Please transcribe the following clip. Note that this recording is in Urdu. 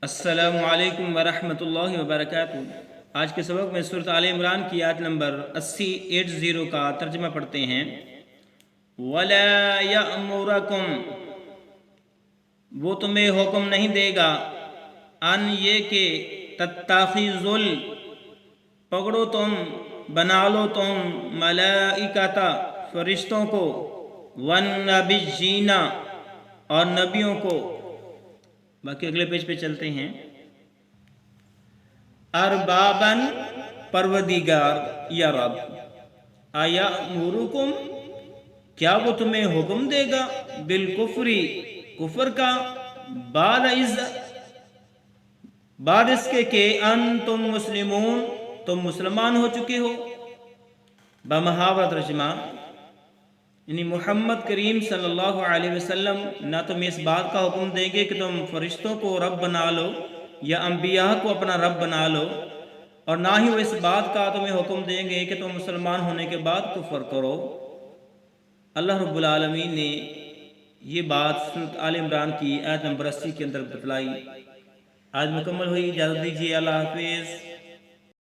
السلام علیکم ورحمۃ اللہ وبرکاتہ۔ آج کے سبق میں سورۃ آل عمران کی آیت نمبر 80 کا ترجمہ پڑھتے ہیں۔ وَلَا يَأْمُرَكُمْ، وہ تمہیں حکم نہیں دے گا، ان یہ کہ تتخذوا، پکڑو تم، بنا لو تم، ملائکۃ، فرشتوں کو، والنبیین، اور نبیوں کو۔ باقی اگلے پیج پہ چلتے ہیں۔ اربابن، پروردگار یا رب، ایامرکم، کیا وہ تمہیں حکم دے گا، بالکفری، کفر کا، بعد اس کے کہ انتم مسلمون، تم مسلمان ہو چکے ہو۔ بمحاورہ ترجمہ، یعنی محمد کریم صلی اللہ علیہ وسلم نہ تمہیں اس بات کا حکم دیں گے کہ تم فرشتوں کو رب بنا لو یا انبیاء کو اپنا رب بنا لو، اور نہ ہی وہ اس بات کا تمہیں حکم دیں گے کہ تم مسلمان ہونے کے بعد کفر کرو۔ اللہ رب العالمین نے یہ بات سورۃ آل عمران کی آیت نمبر 80 کے اندر بتلائی۔ آج مکمل ہوئی، اجازت دیجیے، اللہ حافظ۔